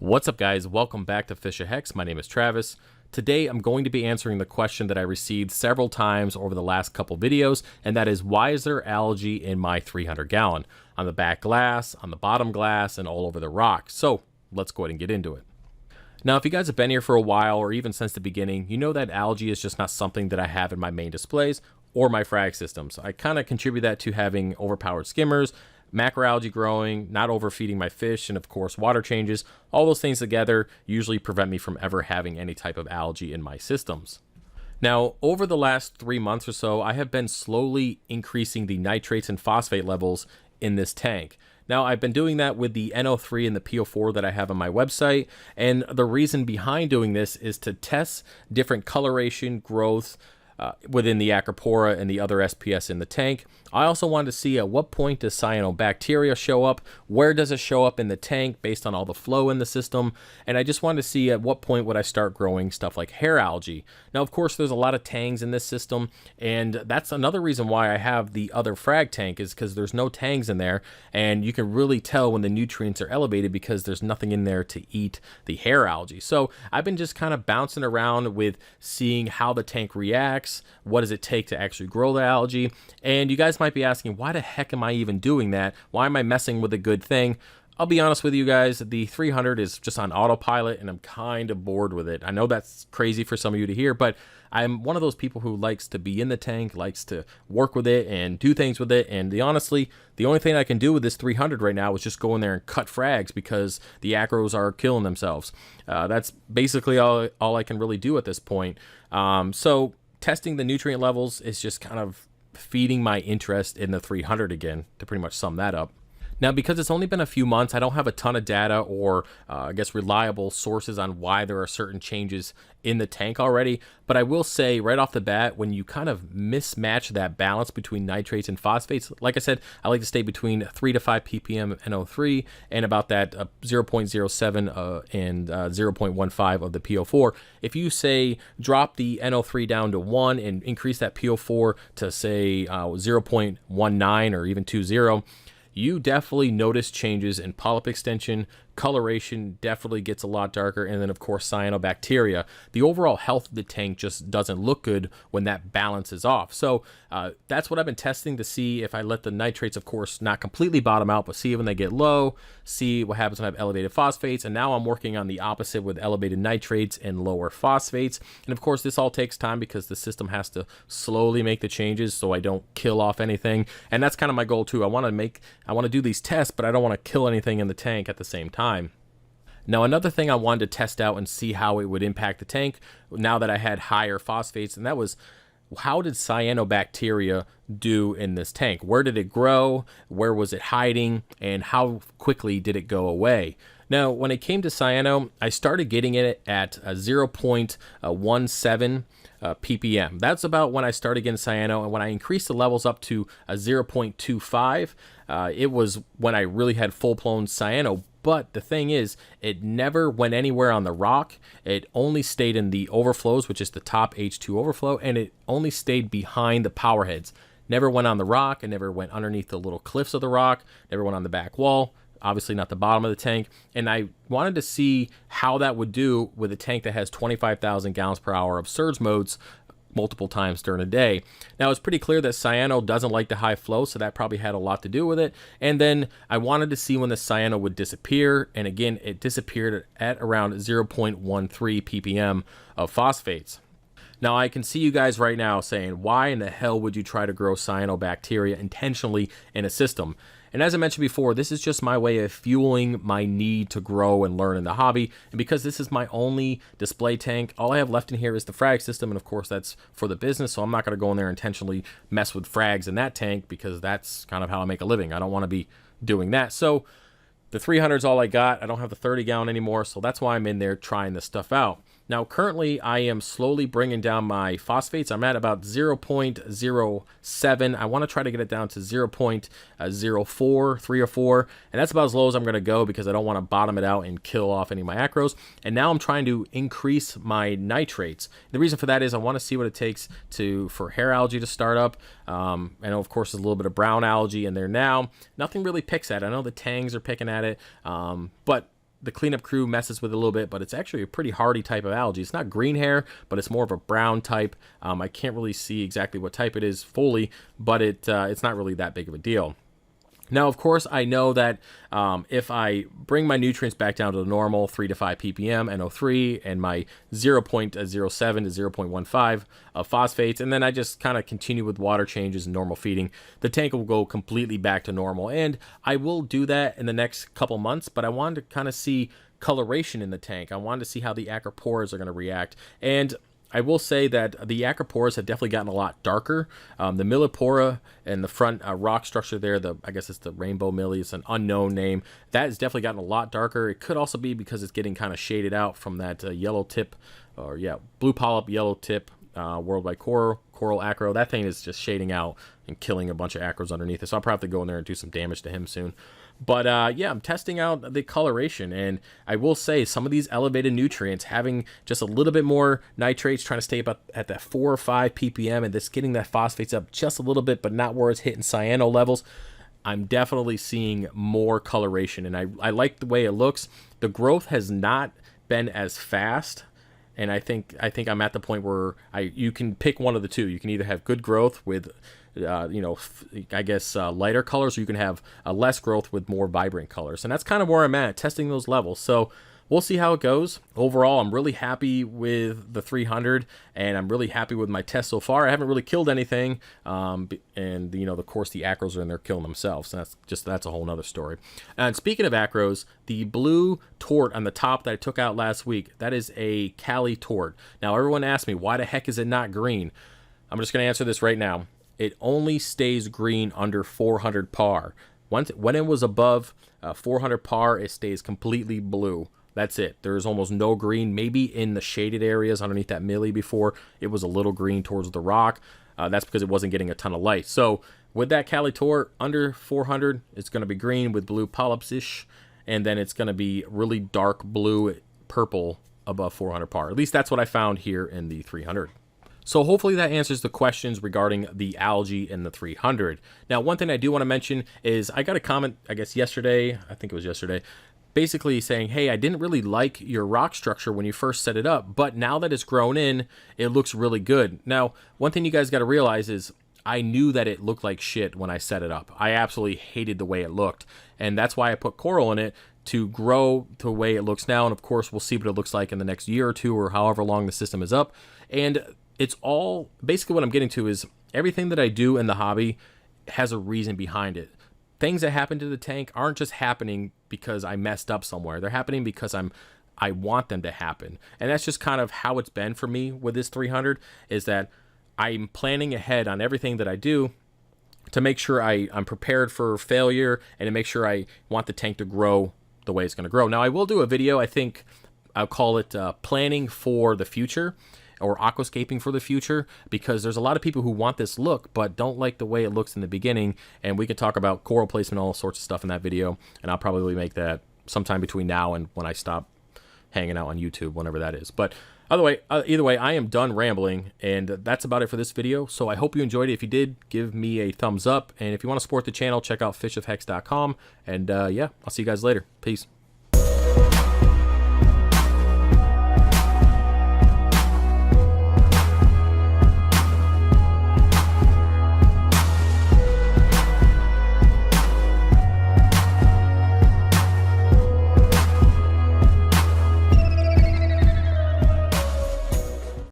What's up, guys? Welcome back to FishOfHex. My name is Travis. Today I'm going to be answering the question that I received several times over the last couple videos, and that is, why is there algae in my 300 gallon? On the back glass, on the bottom glass, and all over the rock. So let's go ahead and get into it. Now, if you guys have been here for a while, or even since the beginning, you know that algae is just not something that I have in my main displays or my frag systems. I kind of contribute that to having overpowered skimmers, macroalgae growing, not overfeeding my fish, and of course water changes. All those things together usually prevent me from ever having any type of algae in my systems. Now, over the last 3 months or so, I have been slowly increasing the nitrates and phosphate levels in this tank. Now, I've been doing that with the NO3 and the PO4 that I have on my website, and the reason behind doing this is to test different coloration, growth, within the Acropora and the other SPS in the tank. I also wanted to see at what point does cyanobacteria show up, where does it show up in the tank based on all the flow in the system, and I just wanted to see at what point would I start growing stuff like hair algae. Now, of course, there's a lot of tangs in this system, and that's another reason why I have the other frag tank, is because there's no tangs in there, and you can really tell when the nutrients are elevated because there's nothing in there to eat the hair algae. So I've been just kind of bouncing around with seeing how the tank reacts, what does it take to actually grow the algae, and you guys might be asking, why the heck am I even doing that? Why am I messing with a good thing? I'll be honest with you guys, the 300 is just on autopilot and I'm kind of bored with it. I know that's crazy for some of you to hear, but I'm one of those people who likes to be in the tank, likes to work with it and do things with it. And honestly, the only thing I can do with this 300 right now is just go in there and cut frags because the acros are killing themselves. That's basically all I can really do at this point. So testing the nutrient levels is just kind of feeding my interest in the 300 again, to pretty much sum that up. Now, because it's only been a few months, I don't have a ton of data or I guess reliable sources on why there are certain changes in the tank already. But I will say right off the bat, when you kind of mismatch that balance between nitrates and phosphates, like I said, I like to stay between 3 to 5 ppm of NO3 and about that 0.07 and 0.15 of the PO4. If you say drop the NO3 down to 1 and increase that PO4 to say 0.19 or even 20, you definitely notice changes in polyp extension, coloration definitely gets a lot darker, and then of course cyanobacteria. The overall health of the tank just doesn't look good when that balance is off. So that's what I've been testing to see if I let the nitrates, of course, not completely bottom out, but see when they get low, see what happens when I have elevated phosphates. And now I'm working on the opposite with elevated nitrates and lower phosphates. And of course, this all takes time because the system has to slowly make the changes so I don't kill off anything. And that's kind of my goal too. I want to do these tests, but I don't want to kill anything in the tank at the same time. Now, another thing I wanted to test out and see how it would impact the tank now that I had higher phosphates, and that was, how did cyanobacteria do in this tank? Where did it grow? Where was it hiding? And how quickly did it go away? Now, when it came to cyano, I started getting it at 0.17 ppm. That's about when I started getting cyano, and when I increased the levels up to 0.25, it was when I really had full-blown cyano. But the thing is, it never went anywhere on the rock. It only stayed in the overflows, which is the top H2 overflow, and it only stayed behind the power heads. Never went on the rock, and never went underneath the little cliffs of the rock, never went on the back wall, obviously not the bottom of the tank. And I wanted to see how that would do with a tank that has 25,000 gallons per hour of surge modes multiple times during a day. Now, it's pretty clear that cyano doesn't like the high flow, so that probably had a lot to do with it. And then I wanted to see when the cyano would disappear, and again, it disappeared at around 0.13 ppm of phosphates. Now, I can see you guys right now saying, why in the hell would you try to grow cyanobacteria intentionally in a system? And as I mentioned before, this is just my way of fueling my need to grow and learn in the hobby. And because this is my only display tank, all I have left in here is the frag system. And of course, that's for the business. So I'm not going to go in there and intentionally mess with frags in that tank because that's kind of how I make a living. I don't want to be doing that. So the 300 is all I got. I don't have the 30 gallon anymore. So that's why I'm in there trying this stuff out. Now, currently, I am slowly bringing down my phosphates. I'm at about 0.07. I want to try to get it down to 0.04, 3 or 4, and that's about as low as I'm going to go because I don't want to bottom it out and kill off any of my acros. And now I'm trying to increase my nitrates. The reason for that is I want to see what it takes for hair algae to start up. I know, of course, there's a little bit of brown algae in there now. Nothing really picks at it. I know the tangs are picking at it, but the cleanup crew messes with it a little bit, but it's actually a pretty hardy type of algae. It's not green hair, but it's more of a brown type. I can't really see exactly what type it is fully, but it's not really that big of a deal. Now, of course, I know that if I bring my nutrients back down to the normal 3 to 5 ppm NO3 and my 0.07 to 0.15 of phosphates, and then I just kind of continue with water changes and normal feeding, the tank will go completely back to normal. And I will do that in the next couple months, but I wanted to kind of see coloration in the tank. I wanted to see how the acropores are going to react. And I will say that the acropores have definitely gotten a lot darker. The millipora and the front rock structure there, I guess it's the rainbow millie, it's an unknown name, that has definitely gotten a lot darker. It could also be because it's getting kind of shaded out from that yellow tip, or blue polyp, yellow tip, worldwide coral acro. That thing is just shading out and killing a bunch of acros underneath it. So I'll probably have to go in there and do some damage to him soon. But I'm testing out the coloration, and I will say some of these elevated nutrients, having just a little bit more nitrates, trying to stay up at that 4 or 5 ppm, and just getting that phosphates up just a little bit, but not where it's hitting cyano levels, I'm definitely seeing more coloration, and I like the way it looks. The growth has not been as fast, and I think I'm at the point where you can pick one of the two. You can either have good growth with lighter colors, or you can have less growth with more vibrant colors. And that's kind of where I'm at, testing those levels. So we'll see how it goes. Overall, I'm really happy with the 300, and I'm really happy with my test so far. I haven't really killed anything, and of course the acros are in there killing themselves. And that's a whole nother story. And speaking of acros, the blue tort on the top that I took out last week, that is a Cali tort. Now everyone asks me, why the heck is it not green? I'm just going to answer this right now. It only stays green under 400 par. When it was above 400 par, it stays completely blue. That's it. There's almost no green. Maybe in the shaded areas underneath that millie before, it was a little green towards the rock. That's because it wasn't getting a ton of light. So with that Cali tort, under 400, it's going to be green with blue polyps-ish, and then it's going to be really dark blue, purple above 400 par. At least that's what I found here in the 300. So hopefully that answers the questions regarding the algae in the 300. Now, one thing I do want to mention is I got a comment, I guess yesterday, basically saying, hey, I didn't really like your rock structure when you first set it up, but now that it's grown in, it looks really good. Now, one thing you guys got to realize is I knew that it looked like shit when I set it up. I absolutely hated the way it looked, and that's why I put coral in it, to grow the way it looks now. And of course, we'll see what it looks like in the next year or two, or however long the system is up. And it's all, basically what I'm getting to is everything that I do in the hobby has a reason behind it. Things that happen to the tank aren't just happening because I messed up somewhere. They're happening because I want them to happen. And that's just kind of how it's been for me with this 300, is that I'm planning ahead on everything that I do to make sure I'm prepared for failure, and to make sure I want the tank to grow the way it's going to grow. Now, I will do a video, I think I'll call it planning for the future, or aquascaping for the future, because there's a lot of people who want this look but don't like the way it looks in the beginning, and we can talk about coral placement, all sorts of stuff in that video, and I'll probably make that sometime between now and when I stop hanging out on YouTube, whenever that is. But either way, I am done rambling, and that's about it for this video. So I hope you enjoyed it. If you did, give me a thumbs up, and if you want to support the channel, check out FishOfHex.com, and I'll see you guys later. Peace.